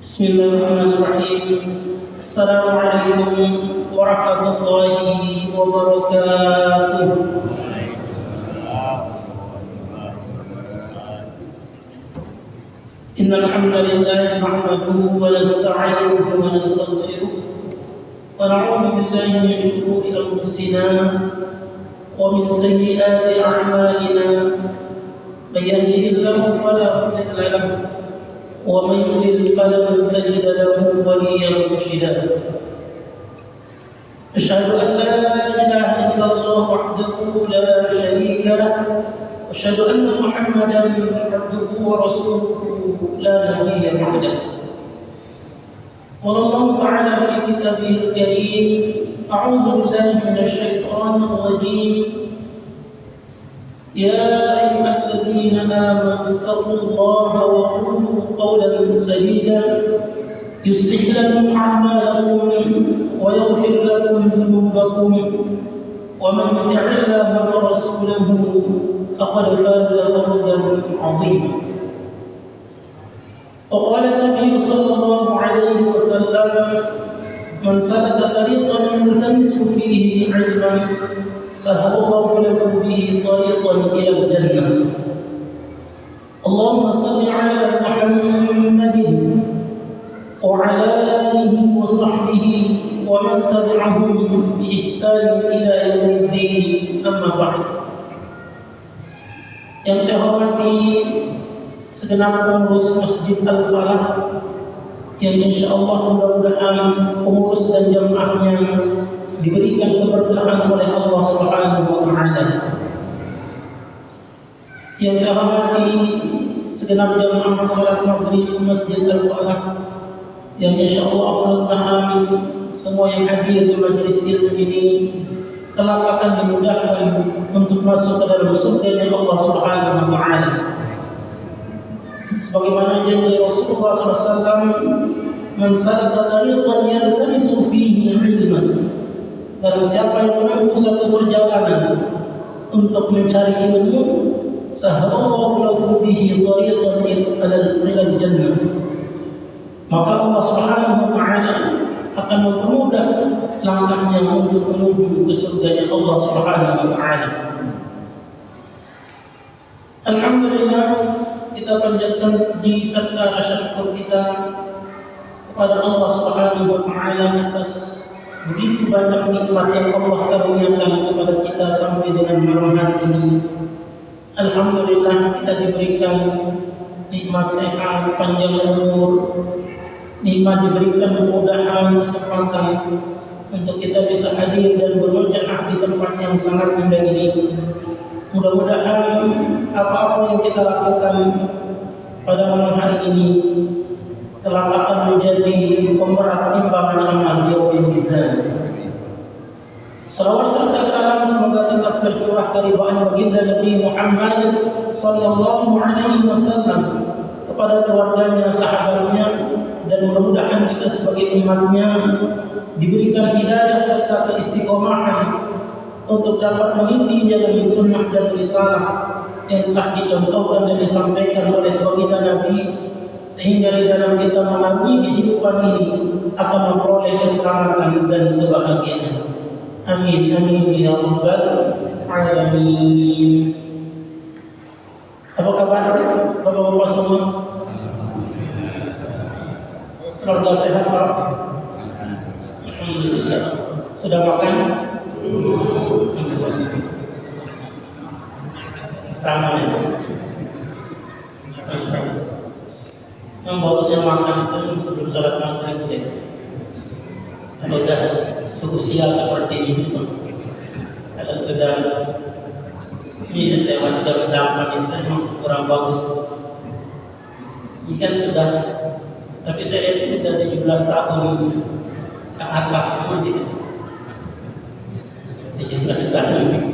بسم الله الرحمن الرحيم. السلام عليكم ورحمة الله وبركاته. إن الحمد لله نحمده ونستعينه ونستغفره ونعوذ بالله من شرور أنفسنا ومن سيئات أعمالنا. من يهده الله فلا مضل له ومن يضلل فلن تجد له وليا مرشدا. أشهد أن لا إله إلا الله وحده لا شريك له وأشهد أن محمدا عبده ورسوله لا نبي بعده. قال الله تعالى في كتابه الكريم: أعوذ بالله من الشيطان الرجيم. يا أيها الذين آمنوا اتقوا الله وقولوا قولا سديدا يصلح لكم أعمالكم ويغفر لكم ذنوبكم ومن يطع الله ورسوله فقد فاز فوزا عظيما. وقال النبي صلى الله عليه وسلم: من سلك طريقا يلتمس فيه علما سهل الله له به طريقا إلى الجنة. اللهم صل على محمد وعلى آله وصحبه ومن تبعهم بإحسان إلى يوم الدين. أما بعد. Yang saya hormati segenap pengurus Masjid Al-Falah yang insyaallah mudah-mudahan pengurus dan jamaahnya diberikan keberkahan oleh Allah Subhanahu wa taala. Yang saya hormati segenap jamaah salat maghrib Masjid Al-Falah yang insyaallah mudah-mudahan semua yang hadir di majelis ilmu ini kelak akan dimudahkan untuk masuk ke dalam surga Allah Subhanahu wa taala. Sebagaimana janji Rasulullah SAW, "Man salaka tariqan yaltamisu fihi 'ilman." Barang siapa yang menempuh satu perjalanan untuk mencari ilmu, sahalallahu lahu bihi tariqan ila jannah. Maka Allah Subhanahu wa taala akan mempermudah langkahnya untuk menuju ke surga Allah Subhanahu wa taala. Alhamdulillah, kita panjatkan puji serta rasa syukur kita kepada Allah Subhanahu wa taala atas begitu banyak nikmat yang Allah karuniakan kepada kita sampai dengan malam hari ini. Alhamdulillah, kita diberikan nikmat sehat, panjang umur, nikmat diberikan kemudahan, kesempatan untuk kita bisa hadir dan bermujaah di tempat yang sangat indah ini. Mudah-mudahan apa-apa yang kita lakukan pada malam hari ini kelak akan menjadi pemberat timbangan amal di yaumil mizan. Salawat serta salam semoga tetap tercurah keridhaan baginda Nabi Muhammad sallallahu alaihi wasallam kepada keluarganya, sahabatnya, dan mudah-mudahan kita sebagai umatnya diberikan hidayah serta keistiqomahan untuk dapat meniti jalan sunnah dan risalah yang telah dicontohkan dan disampaikan oleh baginda Nabi, sehingga di dalam kita melalui kehidupan ini akan memperoleh keselamatan dan kebahagiaan. Amin amin ya rabbal alamin. Apa kabar Bapak-bapak semua? Keluarga sehat Pak? Alhamdulillah. Sudah makan? Sama ya. Yang bagusnya makan itu sebelum sholat maghrib ya. Kalau sudah seusia seperti ini, kalau sudah ini lewat jam 8 itu memang kurang bagus. Jika sudah, tapi saya lihat sudah 17 tahun ke atas semua 17 tahun.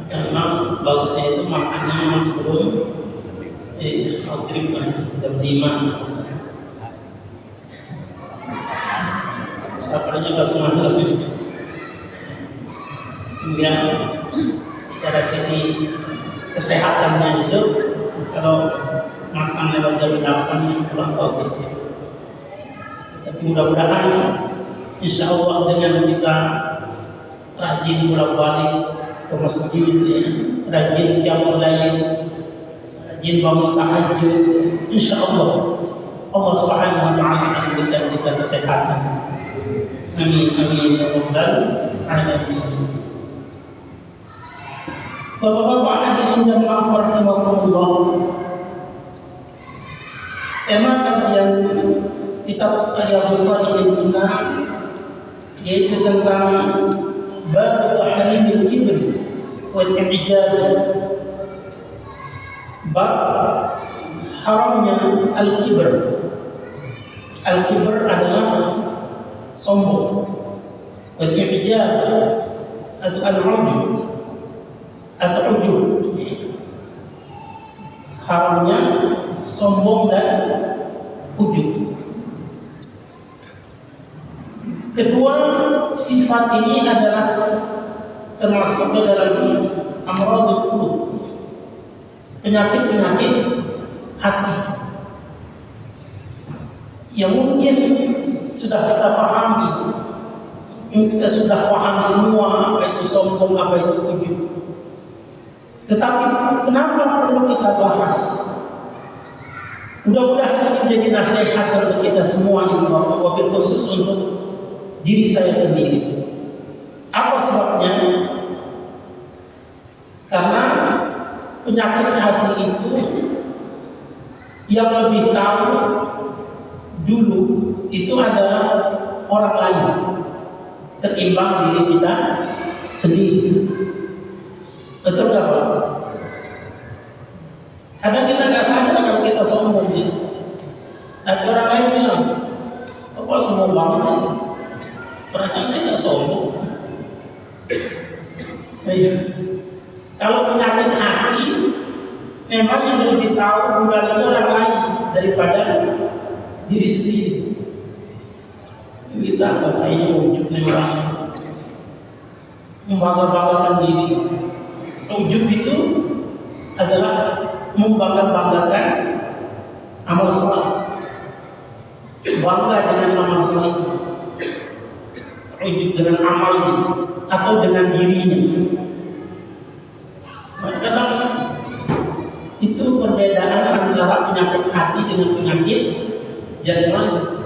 Maka memang bagusnya itu makannya memang sebelum maghrib jam 5. Sabarnya ke semua lebih. Kemudian secara sisi kesehatannya itu kalau makan lewat jam 8 kurang bagus ya. Mudah-mudahan insya Allah dengan kita rajin bolak-balik ke masjid, ya, rajin qiyamul lail, rajin bangun tahajud, insya Allah Allah Subhanahu wa taala akan berikan kita kesehatan. Amin amin ya rabbal alamin. Bapak-bapak hadirin jamaah rahimakumullah. Tema kajian kitab Riyadhus Shalihin kita yaitu tentang bab tahrimil kibr wal i'jab. Bab haramnya al-kibr. Al-kibr adalah sombong. Wal i'jab atau al-ujub atau ujub. Haramnya sombong dan ujub. Kedua sifat ini adalah termasuk ke dalam amradul qulub, penyakit-penyakit hati yang mungkin sudah kita pahami, kita sudah paham semua apa itu sombong, apa itu ujub. Tetapi kenapa perlu kita bahas? Mudah-mudahan ini menjadi nasihat untuk kita semua ini, wabil khusus untuk diri saya sendiri. Apa sebabnya? Karena penyakit hati itu yang lebih tahu dulu itu adalah orang lain ketimbang diri kita sendiri. Betul nggak Pak? Kadang kita nggak sadar kalau kita sombong ya. Tapi orang lain bilang, kok sombong banget sih? Perasaan saya nggak sombong. Kalau penyakit hati, memang yang lebih tahu bukan itu orang lain daripada diri sendiri. Kita katanya ujub orang membangga-banggakan diri. Ujub itu adalah membangga-banggakan amal saleh, bangga dengan amal saleh, ujub dengan amalnya atau dengan dirinya. Kadang itu perbedaan antara penyakit hati dengan penyakit jasmani.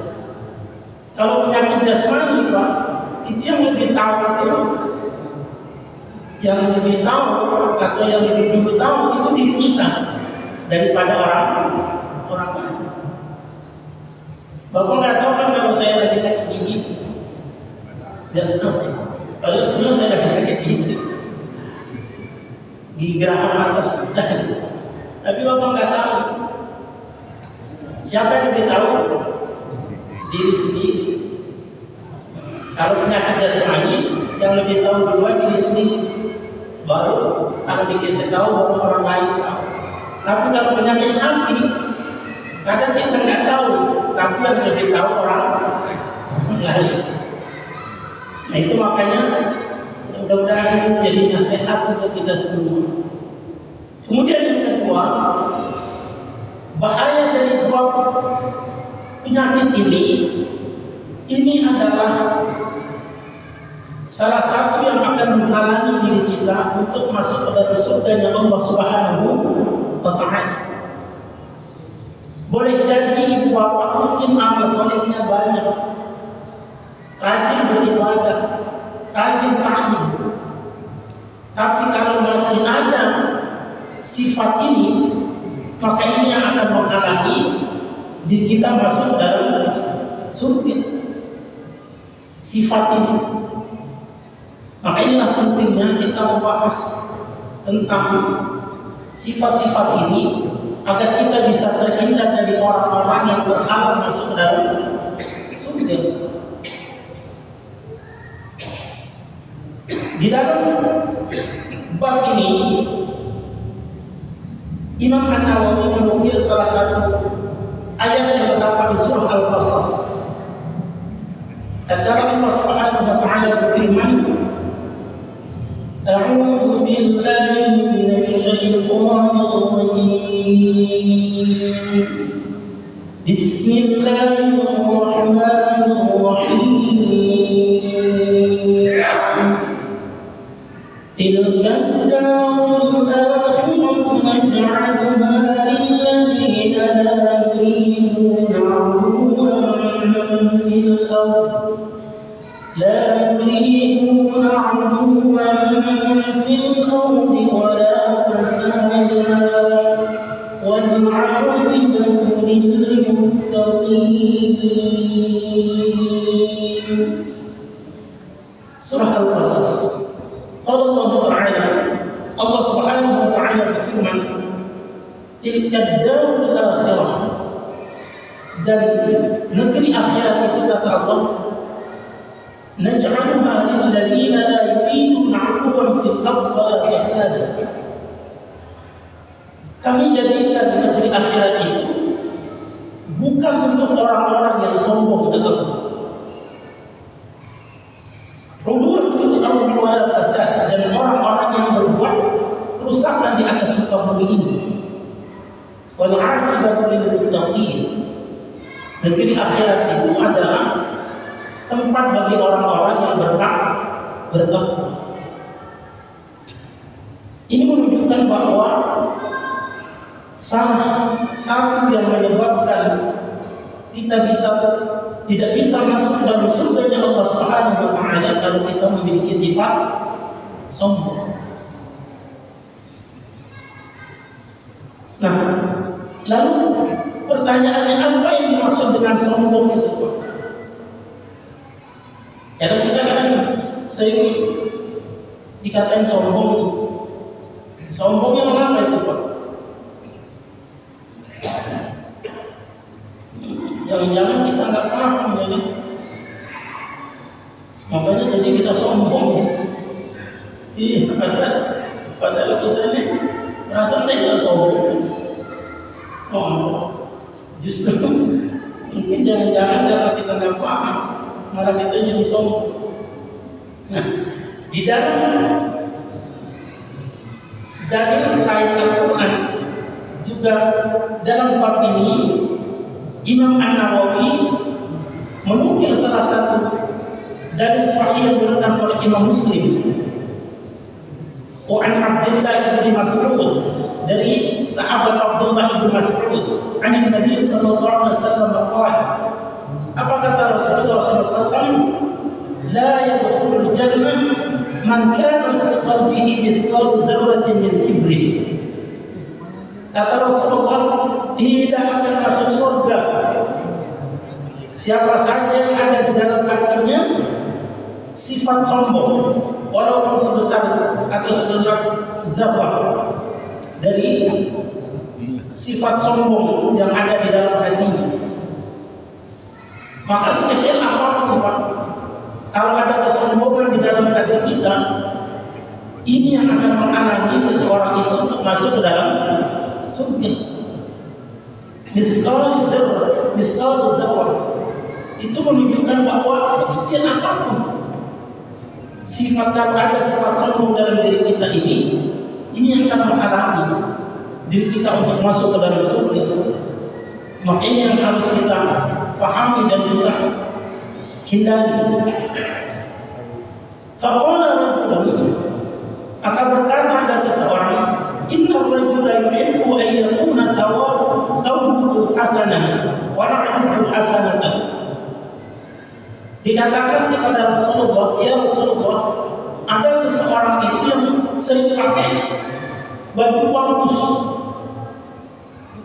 Kalau penyakit jasmani Pak, itu yang lebih tahu itu, yang lebih tahu atau yang lebih dulu tahu itu diri kita daripada orang lain. Bapak nggak tahu kan kalau saya lagi sakit gigi, nggak tahu. Kalau sebelum saya lagi sakit gigi gerakan atas pecah, tapi bapak nggak tahu. Siapa yang lebih tahu? Diri sendiri. Kalau penyakit jasmani, yang lebih tahu duluan diri sendiri. Baru kalau dikasih tahu baru orang lain tahu. Tapi kalau penyakit hati, kadang kita nggak tahu, tapi yang lebih tahu orang lain. Nah itu makanya mudah-mudahan ini menjadi nasihat untuk kita semua. Kemudian yang kedua, bahaya dari dua penyakit ini adalah salah satu yang akan menghalangi diri kita untuk masuk ke dalam surganya Allah Subhanahu wa taala. Boleh jadi ibu bapak mungkin amal solehnya banyak, rajin beribadah, rajin ta'lim. Tapi kalau masih ada sifat ini, maka ini yang akan menghalangi diri kita masuk dalam surga. Sifat ini. Maka inilah pentingnya kita membahas tentang sifat-sifat ini agar kita bisa terhindar dari orang-orang yang berhalang masuk ke dalam surga. Di dalam bab ini Imam An-Nawawi menukil salah satu ayat yang terdapat di surah Al-Qasas. Dalam Allah Subhanahu wa taala berfirman, A'udzu billahi minasy syaithanir rajim. Bismillahirrahmanirrahim. الدار الآخرة نجعلها للذين لا يريدون علوا في الأرض ولا فسادا والعاقبة للمتقين. Surah Al-Qasas. Qala Allah Ta'ala, Allah Subhanahu wa Ta'ala berfirman, tilka darul akhirah, dan negeri akhirat itu kata Allah, naj'aluha lil ladzina la yuriduna 'uluwan fil ardi wala fasada. Kami jadikan negeri akhirat itu bukan untuk orang-orang yang sombong kata Allah. 'Uluwan fil ardi wala fasada, dan orang-orang yang berbuat kerusakan di atas muka bumi ini. Wal 'aqibatu lil muttaqin. Negeri akhirat itu adalah tempat bagi orang-orang yang bertakwa. Ini menunjukkan bahwa salah satu yang menyebabkan kita tidak bisa masuk dalam surganya Allah Subhanahu wa Ta'ala kalau kita memiliki sifat sombong. Nah, lalu pertanyaannya, apa yang dimaksud dengan sombong itu? Ya, kita kan sering dikatain sombong. Sombongnya mengapa itu, Pak? Jangan-jangan kita nggak paham jadi. Makanya jadi kita sombong. Iya, padahal kita ini merasa tidak sombong. Justru mungkin jangan-jangan karena kita nggak paham, malah kita jadi sombong. Nah, di dalam dalil selain Al-Quran juga dalam bab ini Imam An-Nawawi menukil salah satu dalil sahih yang diriwayatkan oleh Imam Muslim. An Abdullah bin Mas'ud, dari sahabat Abdullah bin Mas'ud, an Nabi sallallahu alaihi wasallam qala, apa kata Rasulullah sallallahu alaihi wasallam, la yadkhulul jannah man kana fi qalbihi mithqal dzarratin min kibri. Kata Rasulullah, tidak akan masuk surga siapa saja yang ada di dalam hatinya sifat sombong, walaupun sebesar atau sebesar dzarrah dari sifat sombong yang ada di dalam hatinya. Maka sekecil apapun, Pak, kalau ada kesombongan di dalam hati kita, ini yang akan menghalangi seseorang itu untuk masuk ke dalam surga. Mithqal dzarrah itu menunjukkan bahwa sekecil apapun sifat, kalau ada sifat sombong dalam diri kita ini yang akan menghalangi diri kita untuk masuk ke dalam surga. Makanya yang harus kita pahami dan bisa hindari. Faqala rajulun, akan berkata ada seseorang, inna rajula yuhibbu an yakuna thawbuhu hasanan wa na'luhu hasanatan. Dikatakan kepada Rasulullah, ya Rasulullah, ada seseorang itu yang sering pakai baju bagus,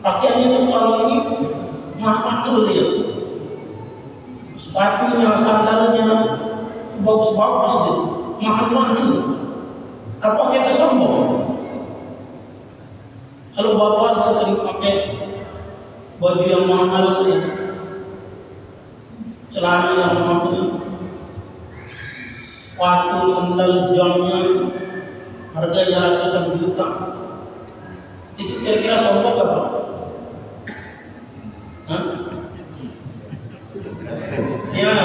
pakaiannya itu kalau ini mahal dia, sepatunya, sandalnya bagus-bagus gitu, mahal-mahal. Apa kita sombong? Kalau bapak sering pakai baju yang mahal ya, celana yang mahal, sepatu, sandal, jamnya harganya ratusan juta, itu kira-kira sombong apa? Ya,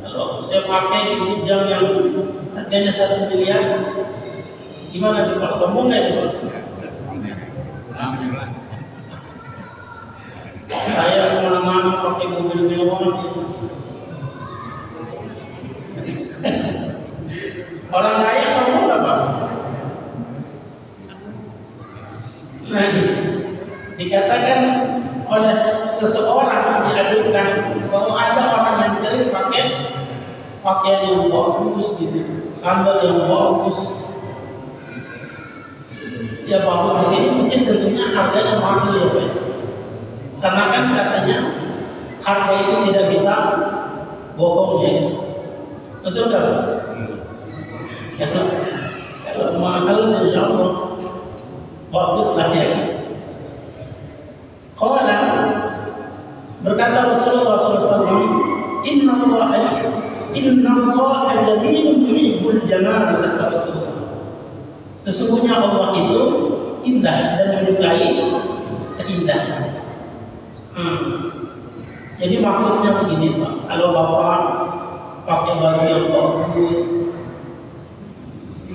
kalau saya pakai ini jam yang harganya 1 miliar, gimana coba, sombong nggak itu? Saya kemana-mana pakai mobil mewah. Orang kaya sombong nggak, Pak? Nah, dikatakan oleh seseorang diadukan bahwa ada orang yang sering pakai pakaian yang bagus gitu, sandal yang bagus. Ya bagus di sini mungkin tentunya harganya mahal ya Pak. Karena kan katanya harga itu tidak bisa bohong ya. Betul nggak Pak? Ya, kalau mahal insya Allah baguslah ya. Qala berkata Rasulullah SAW, Inna Allah jamilun yuhibbul jamal, kata Rasulullah. Sesungguhnya Allah itu indah dan menyukai keindahan. Jadi maksudnya begini Pak, kalau Bapak pakai baju yang bagus,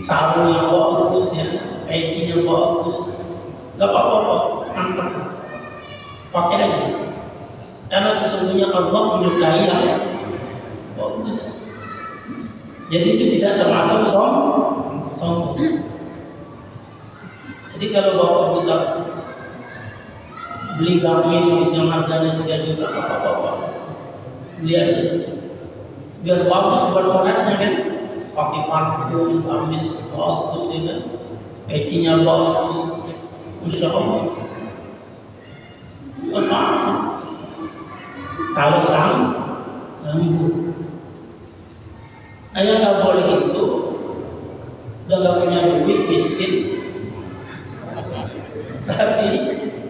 sarung yang bagus ya, peci yang bagus, gak apa-apa Pak, mantap, pakai aja. Karena sesungguhnya Allah menyukai yang bagus. Jadi itu tidak termasuk sombong. Jadi kalau Bapak bisa beli gamis yang harganya 3 juta, apa-apa, beli aja. Biar bagus buat sholatnya kan, pakai parfum, gamis bagus ya kan, pecinya bagus, Masya Allah. Kalau sanggup, ayah nggak boleh itu, udah nggak punya duit, miskin, tapi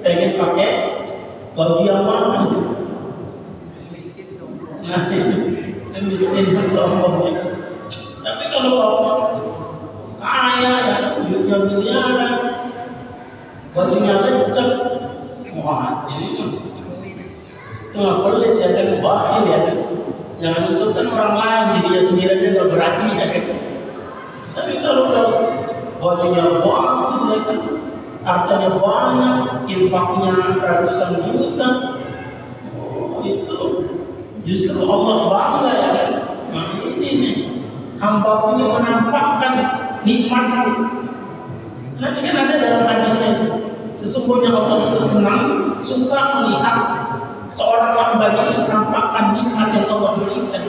pengen pakai baju yang mahal. Nah, miskin sombong. Tapi kalau Bapak kaya, duitnya miliaran, bajunya kencang, wah ini mah pelit ya kan, bakhil ya kan. Jangan untukkan orang lain, jadi dia sendiri aja nggak berani ya kan. Tapi kalau bajunya bagus ya kan, hartanya banyak, infaknya ratusan juta, itu justru Allah bangga ya kan. Nah ini nih, hamba ini menampakkan nikmatku. Nanti kan ada dalam hadisnya, sesungguhnya Allah itu senang, suka melihat seorang hamba ini menampakkan nikmat yang Allah berikan.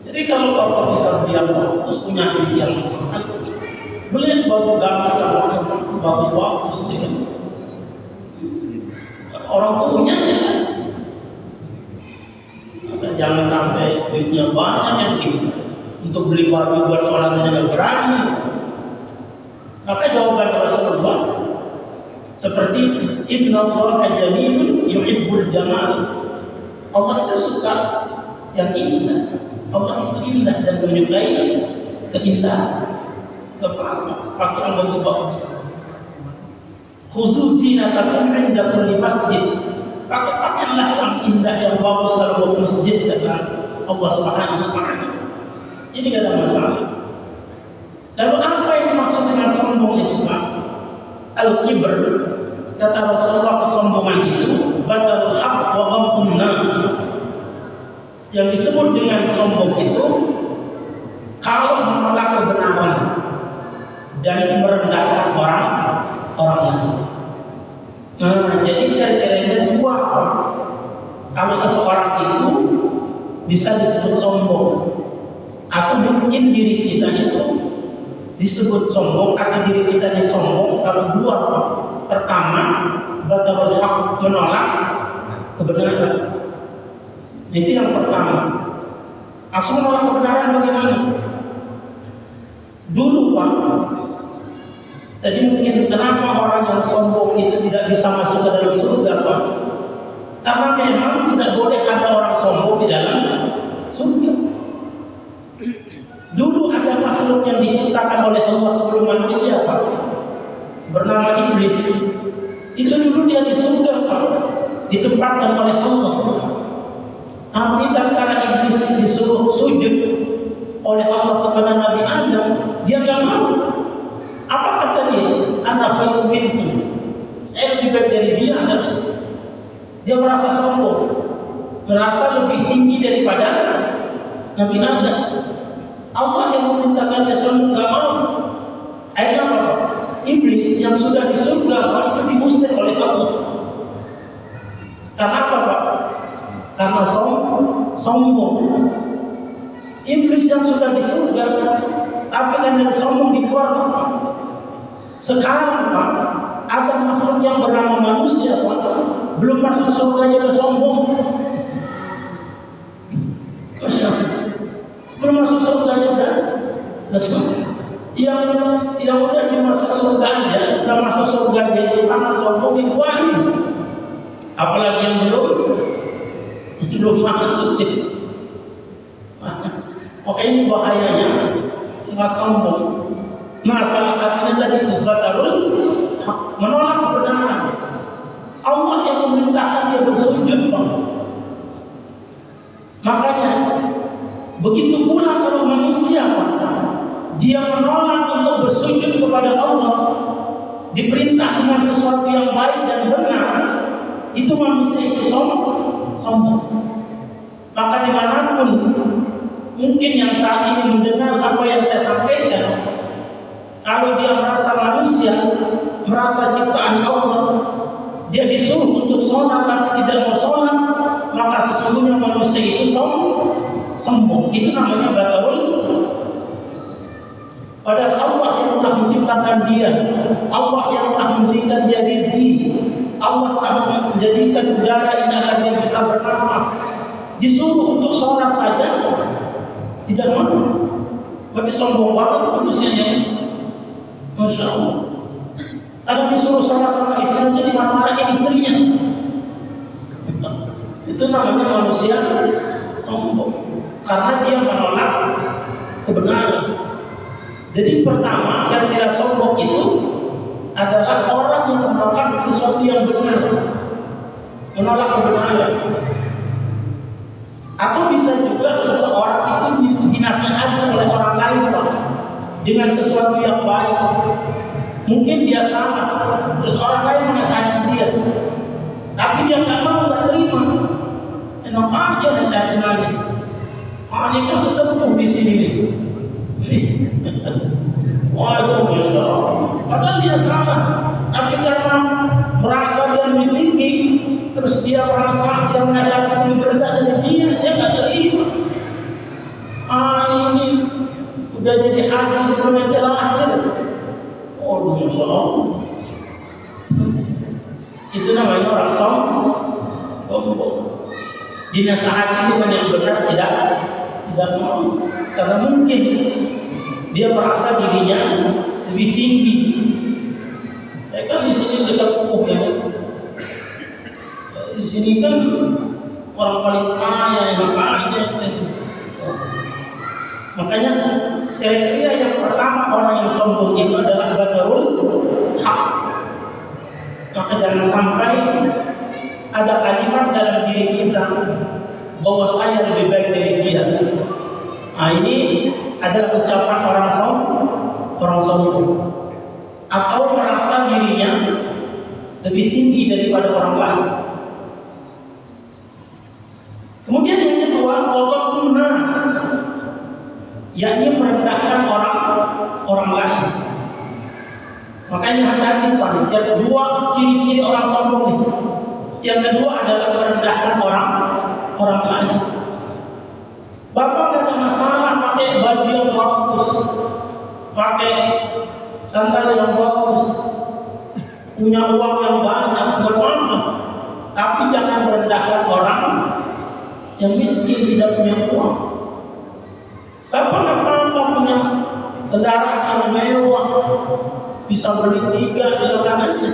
Jadi kalau Bapak bisa bilang bagus, punya duit yang mahal, beli baju gamis yang bagus-bagus ya. Orang punya ya kan. Masa jangan sampai duitnya banyak yang untuk beli baju buat sholat aja nggak berani. Maka jawaban Rasulullah seperti itu. Inna Allah jamilun yuhibbul jamal. Allah itu suka yang indah. Allah itu indah dan menyukai keindahan. Pakaian baju bagus. Khusus zinatakum inda kulli masjid. Pakaianlah yang indah yang bagus kalau ke masjid kata Allah Subhanahu wa taala. Ini tidak ada masalah. Lalu apa yang dimaksud dengan sombong itu Pak? Al-kibr, kata Rasulullah, kesombongan itu batalul haq wa ghamtun nas. Yang disebut dengan sombong itu kalau menolak kebenaran dan merendahkan orang lain. Nah, jadi kriteria dua. Kalau seseorang itu bisa disebut sombong, atau mungkin diri kita itu disebut sombong atau diri kita disombong kalau dua. Pertama, batalul haq, menolak kebenaran. Itu yang pertama. Langsung menolak kebenaran bagaimana? Dulu Pak, jadi mungkin kenapa orang yang sombong itu tidak bisa masuk ke dalam surga Pak? Karena memang tidak boleh ada orang sombong di dalam surga. Dulu ada makhluk yang diciptakan oleh Allah sebelum manusia Pak, bernama iblis. Itu dulu dia di surga Pak, ditempatkan oleh Allah. Tapi tatkala iblis disuruh sujud oleh Allah kepada Nabi Adam, dia nggak mau. Apa kata dia? Ana khairun minkum. Saya lebih baik dari dia. Dia merasa sombong, merasa lebih tinggi daripada Nabi Adam. Allah yang memintakan dia sombong nggak mau. Akhirnya apa? Iblis yang sudah di surga Pak, itu diusir oleh Allah. Karena apa Pak? Karena sombong. Iblis yang sudah di surga, tapi karena sombong dikeluarkan Pak. Sekarang Pak, ada makhluk yang bernama manusia Pak, belum masuk surga aja sombong. Belum masuk surga aja udah sombong. Yang udah dimasuk surga aja, udah masuk surga aja itu karena sombong dikeluarin. Apalagi yang itu belum masuk. Oke, ini bahayanya sifat sombong. Nah, salah satunya tadi itu batalul menolak kebenaran. Allah yang memerintahkan dia bersujud Pak. Makanya begitu pula kalau manusia Pak, dia menolak untuk bersujud kepada Allah, diperintah dengan sesuatu yang baik dan benar, itu manusia itu sombong. Maka dimanapun mungkin yang saat ini mendengar apa yang saya sampaikan, kalau dia merasa manusia, merasa ciptaan Allah, dia disuruh untuk sholat tapi tidak mau sholat, maka sesungguhnya manusia itu sombong. Itu namanya batalul. Padahal Allah yang telah menciptakan dia, Allah yang telah memberikan dia rezeki, Allah telah menjadikan udara ini agar dia bisa bernafas. Disuruh untuk sholat saja tidak mau. Bagi sombong banget manusianya. Masya Allah. Kadang disuruh sholat sama istrinya, jadi marah-marahin istrinya. Itu namanya manusia sombong, karena dia menolak kebenaran. Jadi pertama, yang tidak sombong itu adalah orang yang menolak sesuatu yang benar, menolak kebenaran. Atau bisa juga seseorang itu dinasihati oleh orang lain Pak, dengan sesuatu yang baik. Mungkin dia salah, terus orang lain menasihati dia, tapi dia nggak mau, nggak terima. Kenapa dia nasihatin lagi? Ini kan sesepuh di sini. Waduh, Masya Allah. Padahal dia salah, tapi karena merasa dia lebih tinggi, terus dia merasa dia menasihati lebih rendah dari dia nggak terima. Ini udah jadi hadis sebelum jalan akhir. Oh, Masya Allah. Itu namanya orang sombong. Dinasihati dengan yang benar tidak mau, karena mungkin dia merasa dirinya lebih tinggi. Saya kan di sini sesepuh ya. Di sini kan orang paling kaya yang makanya. Makanya kriteria yang pertama orang yang sombong itu adalah batarul hak. Maka jangan sampai ada kalimat dalam diri kita bahwa saya lebih baik dari dia. Ini adalah ucapan orang sombong, atau merasa dirinya lebih tinggi daripada orang lain. Kemudian yang kedua, ghadatun nas, yakni merendahkan orang lain. Makanya hati-hati Pak, dua ciri-ciri orang sombong ini. Yang kedua adalah merendahkan orang lain. Bapak tidak ada masalah pakai baju yang bagus, pakai sandal yang bagus, punya uang yang banyak, nggak apa-apa. Tapi jangan merendahkan orang yang miskin, tidak punya uang. Bapak nggak apa-apa punya kendaraan yang mewah, bisa beli 3 silakan aja.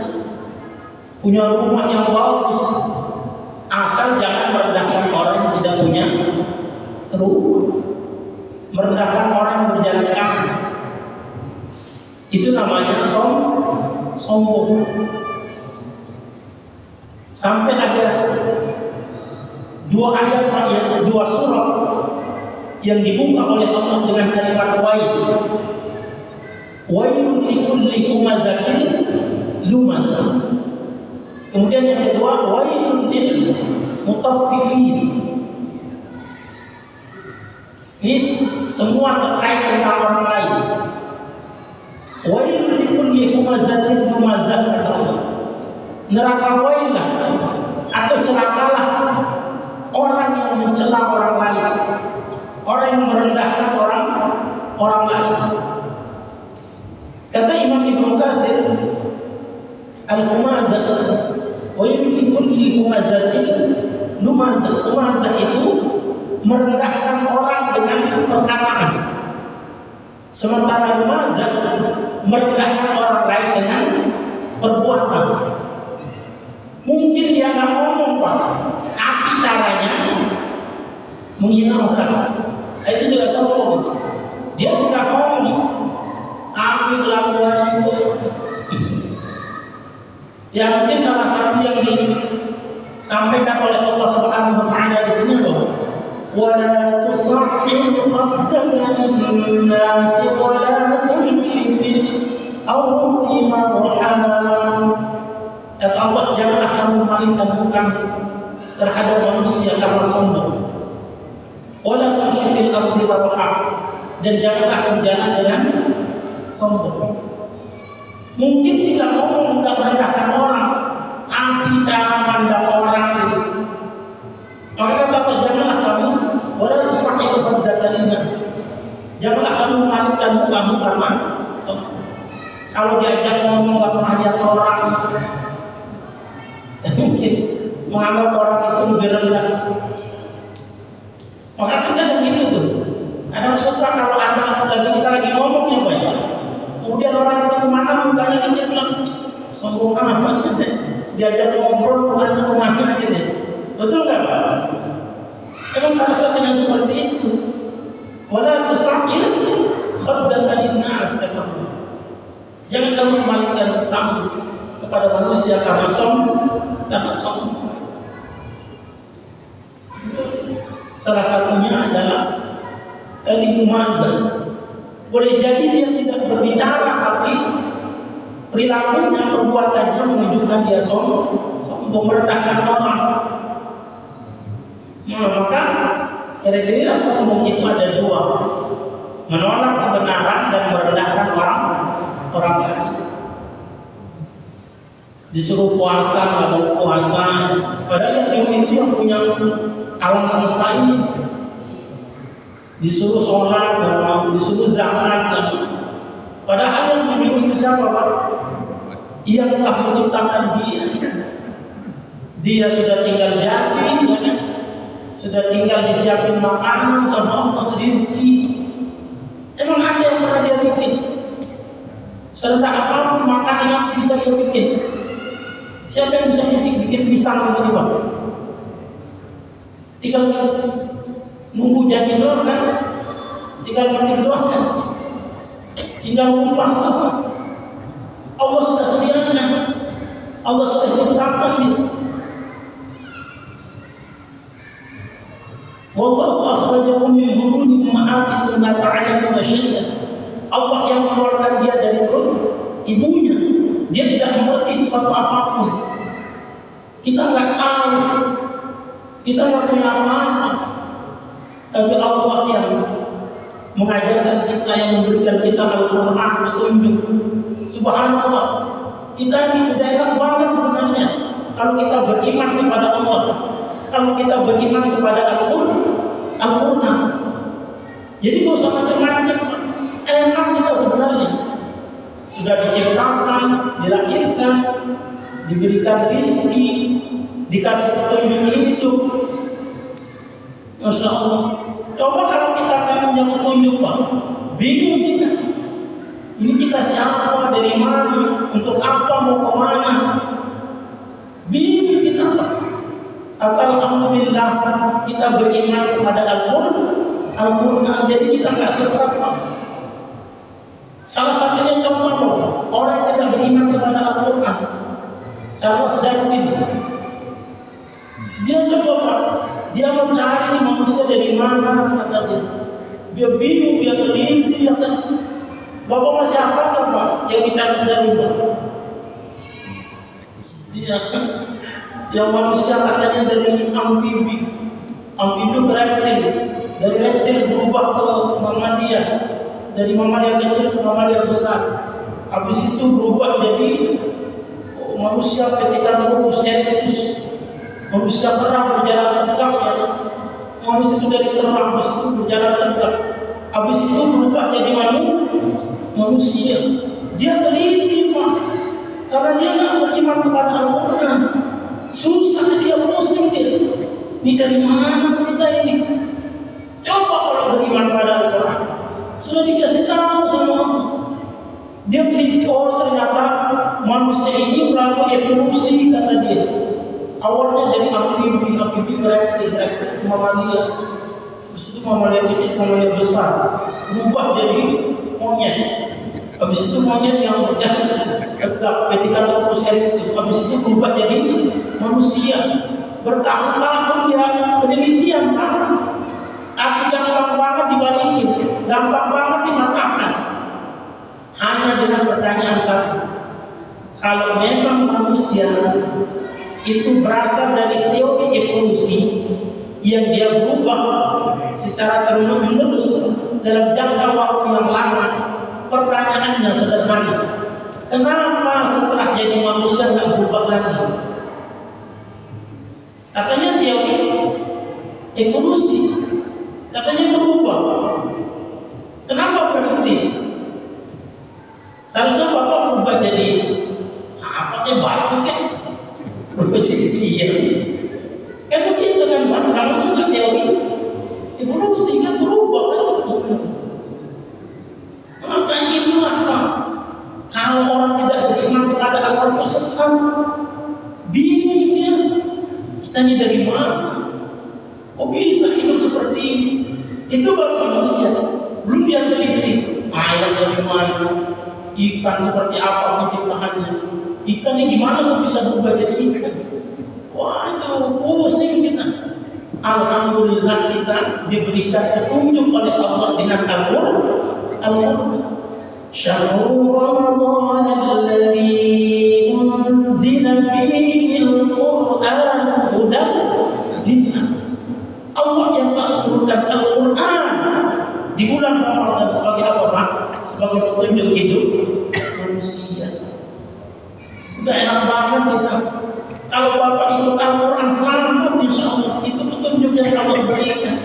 Punya rumah yang bagus, asal jangan merendahkan orang yang tidak punya rumah, merendahkan orang yang berjalan kaki. Itu namanya sombong. Sampai ada 2 ayat, 2 surat yang dibuka oleh Allah dengan kalimat wailun likulli humazatin lumazah. Kemudian yang kedua, wailun lil mutaffifin. Ini semua terkait tentang orang lain. Wailul likulli humazatin lumazah, kata Allah. Neraka wailah atau celakalah orang yang mencela orang lain, orang yang merendahkan orang lain. Kata Imam Ibnu Katsir, al-humazah wailul likulli humazatin lumazah. Lumazah itu merendahkan orang dengan perkataan, sementara lumazah merendahkan orang lain dengan perbuatan. Mungkin dia nggak ngomong Pak, tapi caranya menghina orang. Itu juga sombong. Dia sudah ngomong, tapi kelakuannya itu. Ya mungkin salah satu yang disampaikan oleh Allah Subhanahu wa taala di sini loh. Wala tusahhir khaddaka lin-nas wa la tamshi fil ardi marhaban. Kata Allah, janganlah kamu memalingkan muka terhadap manusia karena sombong. Wala tamshi fil ardi marhaban, dan janganlah berjalan dengan sombong. Mungkin sih nggak ngomong, nggak merendahkan orang, tapi cara mandang orang itu. Maka kata Allah, janganlah kamu wala tusahhir khaddaka lin-nas, janganlah kamu memalingkan mukamu karena sombong. Kalau diajak ngomong nggak pernah lihat orang, mungkin menganggap orang itu lebih rendah. Maka kita begitu tuh. Kadang suka kalau ada kita lagi ngomong nih Pak, kemudian orang itu kemana mukanya dia bilang sombong amat, diajak ngobrol bukan kemana gitu. Betul nggak Pak? Emang salah satunya seperti itu. Wala tusahhir khaddaka lin-nas, kata Allah. Jangan kamu memalingkan kamu kepada manusia karena sombong. Salah satunya adalah al-humazah. Boleh jadi dia tidak berbicara, tapi perilakunya, perbuatannya menunjukkan dia sombong, merendahkan orang. Maka kira-kira sombong itu ada dua: menolak kebenaran dan merendahkan orang lain. Disuruh puasa nggak mau puasa, padahal yang itu yang punya alam semesta ini. Disuruh sholat nggak mau, disuruh zakat nggak mau, padahal yang menyuruh itu siapa Pak? Ia telah menciptakan dia. Dia sudah tinggal jadi, sudah tinggal disiapin makanan sama Allah, rezeki. Emang ada yang pernah dia bikin? Serendah apapun makanan yang bisa dia bikin. Siapa yang bisa bikin pisang begini Pak? Tinggal nunggu jadi doang kan? Tinggal mati doang kan? Tinggal ngupas apa? Allah sudah sediakan, Allah sudah ciptakan itu. Wallahu akhrajakum min butuni ummahatikum la ta'lamuna syai'an. Allah yang mengeluarkan dia dari perut ibunya. Dia tidak mengerti sesuatu apapun. Kita nggak tahu, kita nggak punya apa-apa. Tapi Allah yang mengajarkan kita, yang memberikan kita Al-Quran, petunjuk. Subhanallah, kita ini udah enak banget sebenarnya kalau kita beriman kepada Allah, kalau kita beriman kepada Al-Quran. Jadi nggak usah macam-macam, enak kita sebenarnya. Sudah diciptakan, dilahirkan, diberikan rezeki, dikasih petunjuk hidup. Masya Allah. Coba kalau kita akan punya petunjuk Pak, bingung kita. Ini kita siapa, dari mana, untuk apa, mau kemana? Bingung kita Pak. Alhamdulillah kita beriman kepada Al-Quran, jadi kita nggak sesat Pak. Salah satunya contoh orang yang tidak beriman kepada Al-Quran, Charles Darwin. Dia coba Pak, dia mencari manusia dari mana, kata dia. Dia bingung, dia terlintir, dia kata, Bapak masih apa kan Pak yang dicari Darwin Pak? Dia kan, yang manusia katanya dari amfibi ke reptil, dari reptil berubah ke mamalia, dari mamalia kecil ke mamalia besar. habis itu berubah jadi manusia ketika terus erectus, manusia terang berjalan tegak ya. Manusia itu dari terang habis itu berjalan tegak, habis itu berubah jadi manusia. Dia teliti Pak, karena dia nggak beriman kepada Al-Quran. Susah dia, pusing dia. Ini dari mana kita ini? Coba kalau beriman pada Al-Quran, sudah dikasih tahu sama Allah. Dia teliti, oh ternyata manusia ini melalui evolusi, kata dia. Awalnya dari amfibi ke reptil mamalia. Terus itu mamalia kecil, mamalia besar, berubah jadi monyet. Habis itu monyet yang berjalan tegak ketika terus erectus. Habis itu berubah jadi manusia. Bertahun-tahun dia penelitian Pak. Tapi gampang banget dibalikin, gampang banget dimatahkan. Hanya dengan pertanyaan satu. Kalau memang manusia itu berasal dari teori evolusi yang dia berubah secara terus-menerus dalam jangka waktu yang lama, pertanyaannya sederhana. Kenapa setelah jadi manusia nggak berubah lagi? Katanya teori evolusi, katanya berubah. Kenapa berhenti? Seharusnya Bapak berubah jadi apa kayak batu kan? Berubah jadi tiang. Kan begitu kan Pak? Namanya juga teori evolusi kan berubah kan terus. Maka itulah Pak. Kalau orang tidak beriman kepada Allah itu sesat, bingung dia. Kita ini dari mana? Kok bisa hidup seperti ini? Itu baru manusia. Belum dia teliti. Air dari mana? Ikan seperti apa penciptaannya? Ikan ini gimana kok bisa berubah jadi ikan? Waduh, pusing kita. Alhamdulillah kita diberikan petunjuk oleh Allah dengan Al-Quran. Syahrul Ramadan alladzi unzila fihi al-Quran hudan linnas. Allah yang menurunkan Al-Quran di bulan Ramadan sebagai apa Pak? Sebagai petunjuk hidup manusia. Udah enak banget kita. Kalau Bapak ikut Al-Quran selamat insya Allah. Itu petunjuk yang Allah berikan.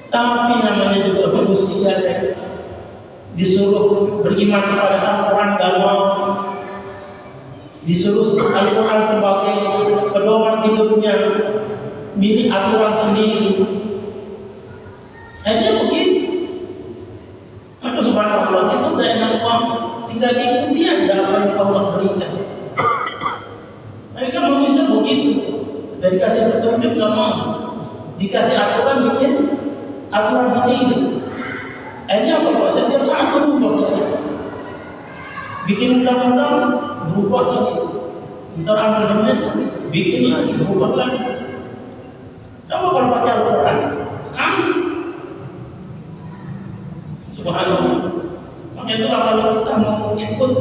Tapi namanya juga manusia disuruh beriman kepada Al-Quran gak mau. Disuruh Al-Quran sebagai pedoman hidupnya, milik aturan sendiri. Hanya begitu. Maka subhanallah kita udah enak banget, tinggal ikuti aja apa yang Allah berikan. Mereka manusia begitu. Dari kasih petunjuk gak mau, dikasih aturan bikin aturan sendiri. Akhirnya apa Pak? Setiap saat berubah. Bikin undang-undang berubah lagi. Ntar amandemen bikin lagi, berubah lagi. Coba kalau pakai Al-Quran sekali. Subhanallah. Maka itulah kalau kita mau ikut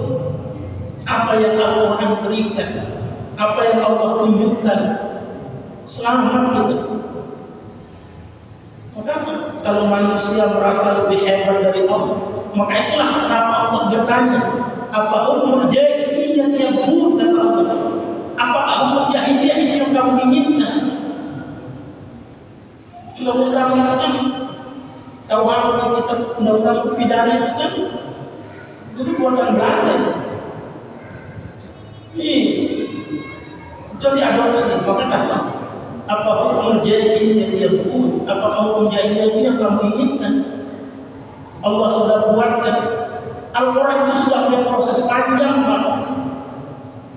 apa yang Al-Quran berikan, apa yang Allah tunjukkan, selamat kita. Maka kalau manusia merasa lebih hebat dari Allah, maka itulah kenapa Allah bertanya, apa umur jahiliyah yang buruk kata Allah? Apakah umur jahiliyah itu yang kamu inginkan? Undang-undang itu kan, KUHP kita, undang-undang pidana itu kan, itu buatan Belanda. Itu diadopsi, maka kata apa hukum jahiliyah yang buruk? Apakah hukum jahiliyah itu yang kamu inginkan? Allah sudah buatkan. Al-Quran itu sudah punya proses panjang Pak.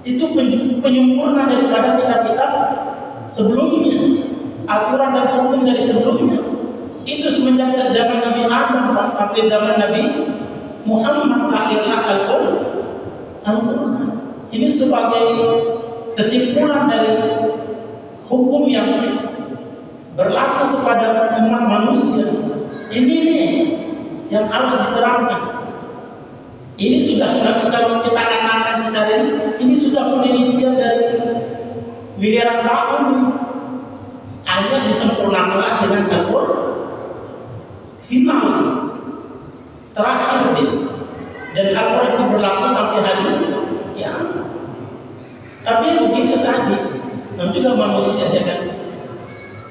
Itu penyempurna daripada kitab-kitab sebelumnya, aturan dan hukum dari sebelumnya. Itu semenjak zaman Nabi Adam Pak, sampai zaman Nabi Muhammad akhirnya Al-Quran. Ini sebagai kesimpulan dari hukum yang berlaku kepada umat manusia. Ini nih yang harus diterangkan. Ini sudah, kalau kita katakan secara ini sudah penelitian dari miliaran tahun, hanya disempurnakan dengan Al-Quran. Final terakhir dan Al-Quran itu berlaku sampai hari kiamat. Tapi begitu tadi, dan juga manusia ya kan,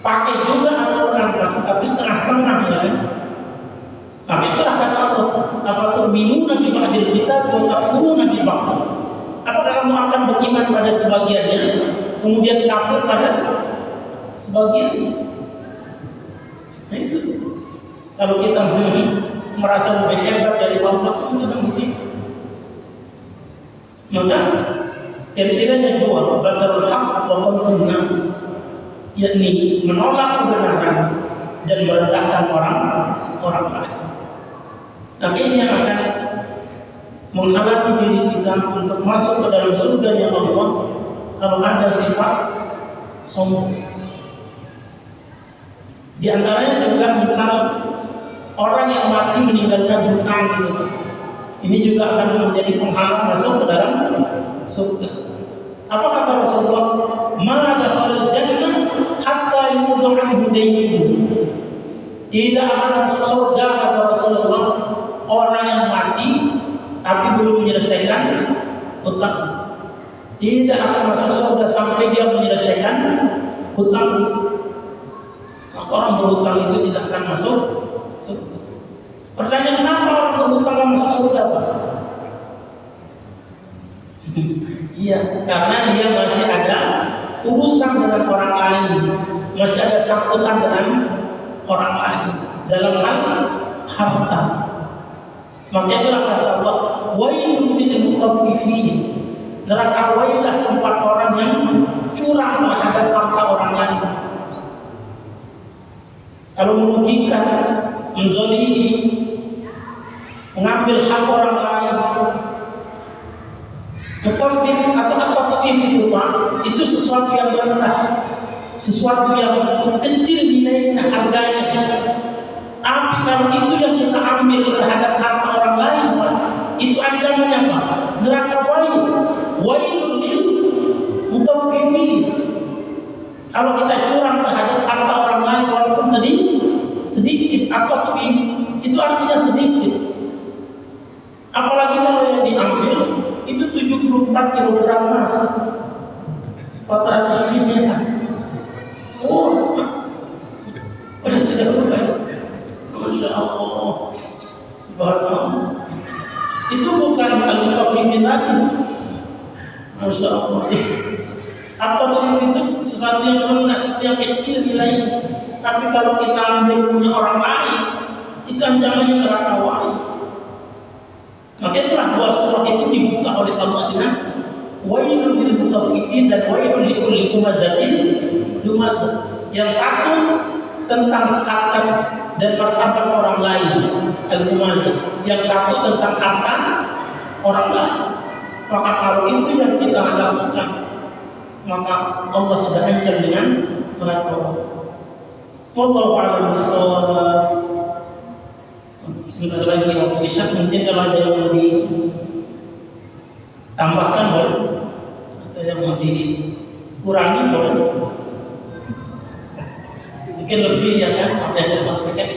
pakai juga Al-Quran tapi setengah-setengah ya kan. Maka itulah kata Allah, afatu'minuna bi ba'dil kitab wa takfuruna bi ba'd. Apakah kamu akan beriman pada sebagiannya, kemudian kafir pada sebagian? Nah itu. Kalau kita merasa lebih hebat dari Allah, itu tidak mungkin. Maka kriterianya dua, batalul haq wa ghamtun nas, yakni menolak kebenaran dan merendahkan orang lain. Tapi ini yang akan menghalangi diri kita untuk masuk ke dalam surga Allah kalau ada sifat sombong. Di antaranya juga misal orang yang mati meninggalkan hutang gitu. Ini juga akan menjadi penghalang masuk ke dalam surga. Apa kata Rasulullah? Ma dakhalal jannah hatta yuqda anhu daynun. Tidak akan masuk surga kata Rasulullah orang yang mati tapi belum menyelesaikan hutang. Tidak akan masuk surga sampai dia menyelesaikan hutang. Orang berhutang itu tidak akan masuk surga. Pertanyaan, kenapa orang berhutang akan masuk surga, Pak? Iya, karena dia masih ada urusan dengan orang lain, masih ada sangkutan dengan orang lain dalam hal harta. Maka itulah kata Allah, wailul lil mutaffifin. Neraka wailah tempat orang yang curang terhadap harta orang lain. Kalau merugikan, menzalimi, mengambil hak orang lain, mutaffif atau at-tatfif itu Pak, itu sesuatu yang rendah, sesuatu yang kecil nilainya, harganya. Tapi kalau itu yang kita ambil terhadap harta orang lain, Pak, itu ancamannya Pak, neraka wailul lil mutaffifin. Kalau kita curang terhadap harta orang lain walaupun sedikit at-tatfif itu artinya sedikit. Apalagi kalau yang diambil itu 74 kg emas, 400 miliar. Oh, sudah berapa? Masya Allah, subhanallah. Itu bukan al-mutaffifin lagi. Masya Allah. At-tatfif itu sesuatu yang rendah, sesuatu yang kecil nilainya. Tapi kalau kita ambil punya orang lain, itu ancamannya neraka wali. Maka itulah dua surah itu dibuka oleh Allah dengan wailul lil mutaffifin dan wailul likulli humazatin lumazah. Yang satu tentang harta dan martabat orang lain, al-humazah. Yang satu tentang harta orang lain. Maka kalau itu yang kita lakukan, maka Allah sudah ancam dengan neraka. Wallahu a'lam bishawab. Sebentar lagi waktu isya, mungkin kalau ada yang mau ditambahkan boleh, atau yang mau dikurangi boleh. Mungkin lebih ya kan apa yang saya sampaikan.